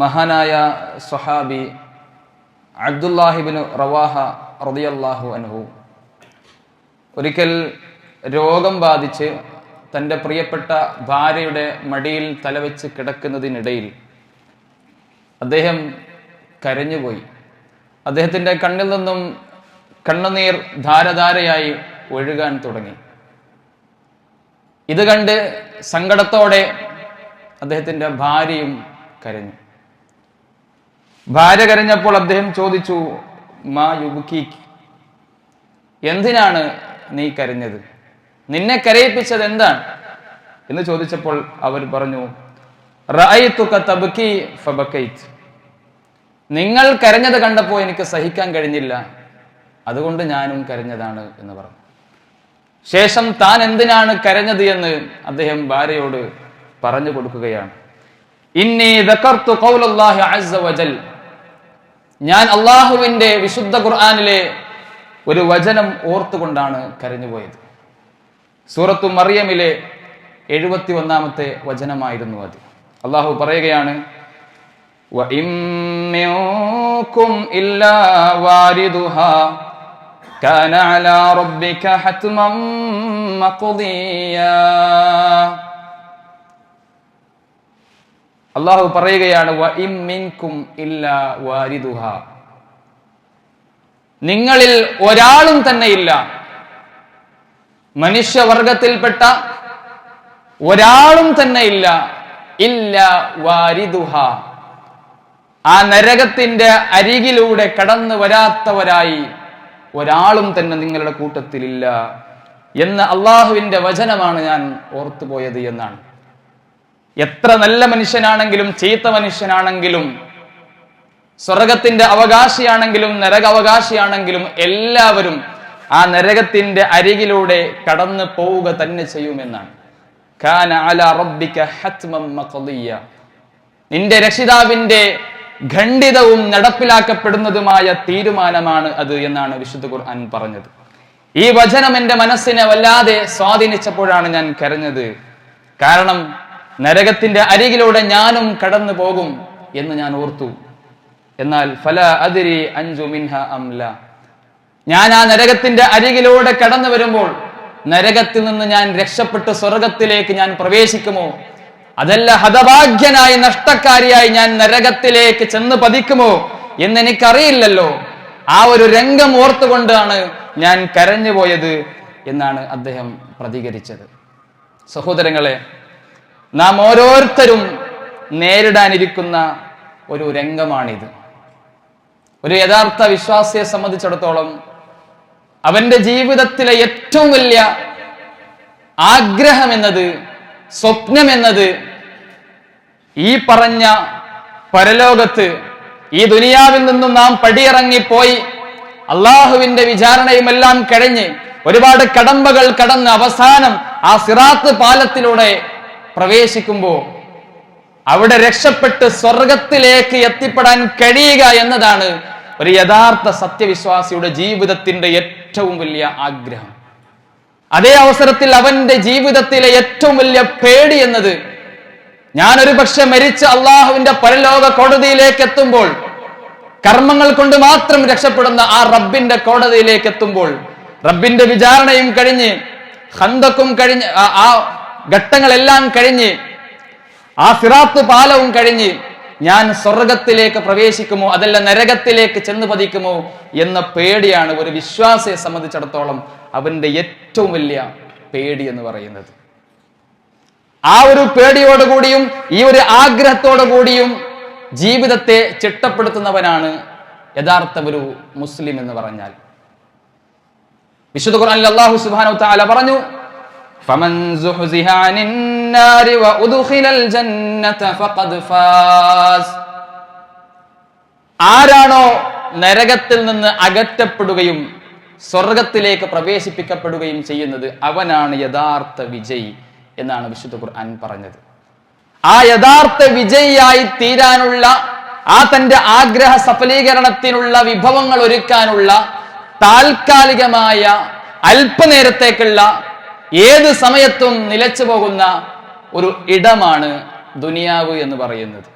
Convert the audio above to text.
മഹാനായ സ്വഹാബി അബ്ദുല്ലാഹിബ്നു റവാഹ റളിയല്ലാഹു അൻഹു ഒരിക്കൽ രോഗം ബാധിച്ച് തൻ്റെ പ്രിയപ്പെട്ട ഭാര്യയുടെ മടിയിൽ തലവെച്ച് കിടക്കുന്നതിനിടയിൽ അദ്ദേഹം കരഞ്ഞുപോയി. അദ്ദേഹത്തിൻ്റെ കണ്ണിൽ നിന്നും കണ്ണുനീർ ധാരധാരയായി ഒഴുകാൻ തുടങ്ങി. ഇത് കണ്ട് സങ്കടത്തോടെ അദ്ദേഹത്തിൻ്റെ ഭാര്യയും കരഞ്ഞു. ഭാര്യ കരഞ്ഞപ്പോൾ അദ്ദേഹം ചോദിച്ചു, മാ യുബ്കീക്, എന്തിനാണ് നീ കരഞ്ഞത്? നിന്നെ കരയിപ്പിച്ചത് എന്താണ് എന്ന് ചോദിച്ചപ്പോൾ അവർ പറഞ്ഞു, റഅയ്തുക തബ്കി ഫബകൈത്, നിങ്ങൾ കരഞ്ഞത് കണ്ടപ്പോൾ എനിക്ക് സഹിക്കാൻ കഴിഞ്ഞില്ല, അതുകൊണ്ട് ഞാനും കരഞ്ഞതാണ് എന്ന് പറഞ്ഞു. ശേഷം താൻ എന്തിനാണ് കരഞ്ഞത് എന്ന് അദ്ദേഹം ഭാര്യയോട് പറഞ്ഞു കൊടുക്കുകയാണ്. ഇന്നി ദകർതു ഖൗലല്ലാഹി അസ്സ വജൽ, ഞാൻ അള്ളാഹുവിന്റെ വിശുദ്ധ ഖുർആനിലെ ഒരു വചനം ഓർത്തുകൊണ്ടാണ് കരഞ്ഞുപോയത്. സൂറത്തു മറിയമിലെ 71-ാമത്തെ വചനമായിരുന്നു അത്. അള്ളാഹു പറയുകയാണ്, വഇം മിൻകും ഇല്ലാ വാരിദുഹാ കാന അലാ റബ്ബിക ഹത്മൻ മഖ്ദിയാ. അള്ളാഹു പറയുകയാണ്, വഇം മിൻകും ഇല്ലാ വാരിദുഹാ, നിങ്ങളിൽ ഒരാളും തന്നെയില്ല, മനുഷ്യവർഗത്തിൽപ്പെട്ട ഒരാളും തന്നെയില്ല, ഇല്ലാ വാരിദുഹാ, ആ നരകത്തിന്റെ അരികിലൂടെ കടന്നു വരാത്തവരായി ഒരാളും തന്നെ നിങ്ങളുടെ കൂട്ടത്തിലില്ല എന്ന അള്ളാഹുവിന്റെ വചനമാണ് ഞാൻ ഓർത്തുപോയത് എന്നാണ്. എത്ര നല്ല മനുഷ്യനാണെങ്കിലും ചീത്ത മനുഷ്യനാണെങ്കിലും സ്വർഗത്തിന്റെ അവകാശിയാണെങ്കിലും നരകാവകാശിയാണെങ്കിലും എല്ലാവരും ആ നരകത്തിന്റെ അരികിലൂടെ കടന്നു പോവുക തന്നെ ചെയ്യുമെന്നാണ്. കാന അലാ റബ്ബിക ഹത്മൻ മഖ്ദിയ, നിന്റെ രക്ഷിതാവിന്റെ ഖണ്ഡിതവും നടപ്പിലാക്കപ്പെടുന്നതുമായ തീരുമാനമാണ് അത് എന്നാണ് വിശുദ്ധ ഖുർആൻ പറഞ്ഞത്. ഈ വചനം എൻ്റെ മനസ്സിനെ വല്ലാതെ സ്വാധീനിച്ചപ്പോഴാണ് ഞാൻ കരഞ്ഞത്. കാരണം നരകത്തിന്റെ അരികിലൂടെ ഞാനും കടന്നു പോകും എന്ന് ഞാൻ ഓർത്തു. എന്നാൽ ഫലാ അദ്രി അൻജു മിൻഹ അംല, ഞാൻ ആ നരകത്തിന്റെ അരികിലൂടെ കടന്നു വരുമ്പോൾ നരകത്തിൽ നിന്ന് ഞാൻ രക്ഷപ്പെട്ട് സ്വർഗത്തിലേക്ക് ഞാൻ പ്രവേശിക്കുമോ, അതല്ല ഹതഭാഗ്യനായി നഷ്ടക്കാരിയായി ഞാൻ നരകത്തിലേക്ക് ചെന്ന് പതിക്കുമോ എന്നെനിക്കറിയില്ലല്ലോ. ആ ഒരു രംഗം ഓർത്തുകൊണ്ടാണ് ഞാൻ കരഞ്ഞുപോയത് എന്നാണ് അദ്ദേഹം പ്രതികരിച്ചത്. സഹോദരങ്ങളെ, നാം ഓരോരുത്തരും നേരിടാനിരിക്കുന്ന ഒരു രംഗമാണിത്. ഒരു യഥാർത്ഥ വിശ്വാസിയെ സംബന്ധിച്ചിടത്തോളം അവന്റെ ജീവിതത്തിലെ ഏറ്റവും വലിയ ആഗ്രഹം എന്നത്, സ്വപ്നം എന്നത്, ഈ പറഞ്ഞ പരലോകത്ത് ഈ ദുനിയാവിൽ നിന്നും നാം പടിയിറങ്ങിപ്പോയി അള്ളാഹുവിന്റെ വിചാരണയും എല്ലാം കഴിഞ്ഞ് ഒരുപാട് കടമ്പകൾ കടന്ന് അവസാനം ആ സിറാത്ത് പാലത്തിലൂടെ പ്രവേശിക്കുമ്പോൾ അവിടെ രക്ഷപ്പെട്ട് സ്വർഗത്തിലേക്ക് എത്തിപ്പെടാൻ കഴിയുക എന്നതാണ് ഒരു യഥാർത്ഥ സത്യവിശ്വാസിയുടെ ജീവിതത്തിന്റെ ഏറ്റവും വലിയ ആഗ്രഹം. അതേ അവസരത്തിൽ അവന്റെ ജീവിതത്തിലെ ഏറ്റവും വലിയ പേടി എന്നത്, ഞാനൊരു പക്ഷെ മരിച്ച് അള്ളാഹുവിന്റെ പരലോക കോടതിയിലേക്ക് എത്തുമ്പോൾ, കർമ്മങ്ങൾ കൊണ്ട് മാത്രം രക്ഷപ്പെടുന്ന ആ റബ്ബിന്റെ കോടതിയിലേക്ക് എത്തുമ്പോൾ, റബ്ബിന്റെ വിചാരണയും കഴിഞ്ഞ് ഖന്ദക്കും കഴിഞ്ഞ് ആ ഘട്ടങ്ങളെല്ലാം കഴിഞ്ഞ് ആ സിറാത്ത് പാലവും കഴിഞ്ഞ് ഞാൻ സ്വർഗത്തിലേക്ക് പ്രവേശിക്കുമോ അതല്ല നരകത്തിലേക്ക് ചെന്ന് പതിക്കുമോ എന്ന പേടിയാണ് ഒരു വിശ്വാസിയെ സംബന്ധിച്ചിടത്തോളം അവന്റെ ഏറ്റവും വലിയ പേടി എന്ന് പറയുന്നത്. ആ ഒരു പേടിയോടുകൂടിയും ഈ ഒരു ആഗ്രഹത്തോടു കൂടിയും ജീവിതത്തെ ചിട്ടപ്പെടുത്തുന്നവനാണ് യഥാർത്ഥ ഒരു മുസ്ലിം എന്ന് പറഞ്ഞാൽ. വിശുദ്ധ ഖുർആനിൽ അല്ലാഹു സുബ്ഹാനഹു വ തആല പറഞ്ഞു, ഫമൻ സുഹ്സിഹ അനിൻ നാരി വഉദ്ഖിലൽ ജന്നത ഫഖദ് ഫാസ്, ആരാണോ നരകത്തിൽ നിന്ന് അകറ്റപ്പെടുകയും സ്വർഗത്തിലേക്ക് പ്രവേശിപ്പിക്കപ്പെടുകയും ചെയ്യുന്നത് അവനാണ് യഥാർത്ഥ വിജയി എന്നാണ് വിശുദ്ധ ഖുർആൻ പറഞ്ഞത്. ആ യഥാർത്ഥ വിജയിയായി തീരാനുള്ള, ആ തന്റെ ആഗ്രഹ സഫലീകരണത്തിനുള്ള വിഭവങ്ങൾ ഒരുക്കാനുള്ള താൽക്കാലികമായ അല്പനേരത്തേക്കുള്ള ഏത് സമയത്തും നിലച്ചു പോകുന്ന ഒരു ഇടമാണ് ദുനിയാവ് എന്ന് പറയുന്നത്.